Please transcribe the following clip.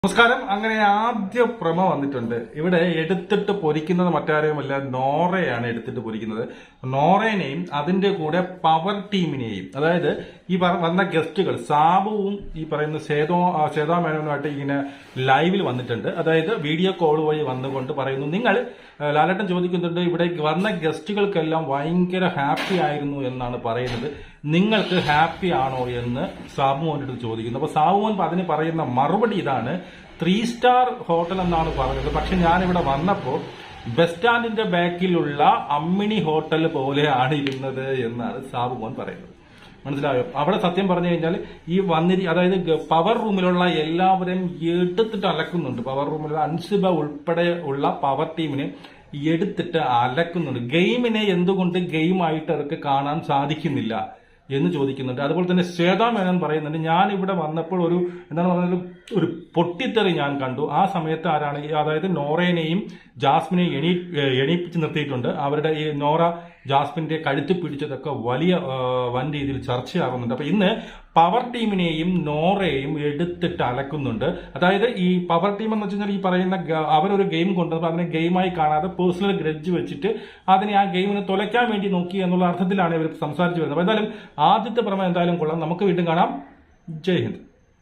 നമസ്കാരം. അങ്ങനെ ആദ്യ പ്രമോ വന്നിട്ടുണ്ട്. ഇവിടെ എടുത്തിട്ട് പൊരിക്കുന്നത് മറ്റാരെയുമല്ല, നോറയാണ് എടുത്തിട്ട് പൊരിക്കുന്നത്. നോറേനെയും അതിന്റെ കൂടെ പവർ ടീമിനെയും, അതായത് ഈ വന്ന ഗസ്റ്റുകൾ സാബുവും ഈ പറയുന്ന സേതോ മേനോനുമായിട്ട് ഇങ്ങനെ ലൈവിൽ വന്നിട്ടുണ്ട്. അതായത് വീഡിയോ കോൾ വഴി വന്നുകൊണ്ട് പറയുന്നു, നിങ്ങൾ ലാലേട്ടൻ ചോദിക്കുന്നുണ്ട്, ഇവിടെ വന്ന ഗസ്റ്റുകൾക്കെല്ലാം ഭയങ്കര ഹാപ്പി ആയിരുന്നു എന്നാണ് പറയുന്നത്, നിങ്ങൾക്ക് ഹാപ്പി ആണോ എന്ന് സാബുമോൻ്റെ അടുത്ത് ചോദിക്കുന്നു. അപ്പൊ സാബുമോൻ അതിന് പറയുന്ന മറുപടി ഇതാണ്: 3 സ്റ്റാർ ഹോട്ടൽ എന്നാണ് പറഞ്ഞത്, പക്ഷെ ഞാനിവിടെ വന്നപ്പോൾ ബസ് സ്റ്റാൻഡിന്റെ ബാക്കിലുള്ള അമ്മിണി ഹോട്ടൽ പോലെയാണ് ഇരുന്നത് എന്നാണ് സാബുമോൻ പറയുന്നത്. മനസ്സിലായോ? അവിടെ സത്യം പറഞ്ഞു കഴിഞ്ഞാൽ ഈ അതായത് പവർ റൂമിലുള്ള എല്ലാവരെയും എടുത്തിട്ട് അലക്കുന്നുണ്ട്. പവർ റൂമിലുള്ള അൻസിബ ഉൾപ്പെടെ ഉള്ള പവർ ടീമിനെ എടുത്തിട്ട് അലക്കുന്നുണ്ട്. ഗെയിമിനെ എന്തുകൊണ്ട് ഗെയിമായിട്ട് അവർക്ക് കാണാൻ സാധിക്കുന്നില്ല എന്ന് ചോദിക്കുന്നുണ്ട്. അതുപോലെ തന്നെ ശ്വേതാ മേനോൻ പറയുന്നുണ്ട്, ഞാൻ ഇവിടെ വന്നപ്പോൾ എന്താണ് പറഞ്ഞത്, ഒരു പൊട്ടിത്തെറി ഞാൻ കണ്ടു. ആ സമയത്ത് അതായത് നോറേനെയും ജാസ്മിനെയും എണീപ്പിച്ച് നിർത്തിയിട്ടുണ്ട്. അവരുടെ ഈ നോറ ജാസ്മിന്റെ കഴുത്ത് പിടിച്ചതൊക്കെ വൻ രീതിയിൽ ചർച്ചയാകുന്നുണ്ട്. അപ്പൊ ഇന്ന് പവർ ടീമിനെയും നോറയെയും എടുത്തിട്ട് അലക്കുന്നുണ്ട്. അതായത് ഈ പവർ ടീം എന്ന് വെച്ചാൽ ഈ പറയുന്ന അവരൊരു ഗെയിം കൊണ്ടുവന്നപ്പോൾ അതിനെ ഗെയിമായി കാണാതെ പേഴ്സണൽ ഗ്രഡ്ജ് വെച്ചിട്ട് അതിനെ ആ ഗെയിമിനെ തുലയ്ക്കാൻ വേണ്ടി നോക്കി എന്നുള്ള അർത്ഥത്തിലാണ് ഇവർ സംസാരിച്ചു വരുന്നത്. അപ്പൊ എന്തായാലും ആദ്യത്തെ പ്രമേയം എന്തായാലും കൊള്ളാം. നമുക്ക് വീണ്ടും കാണാം. ജയ് ഹിന്ദ്.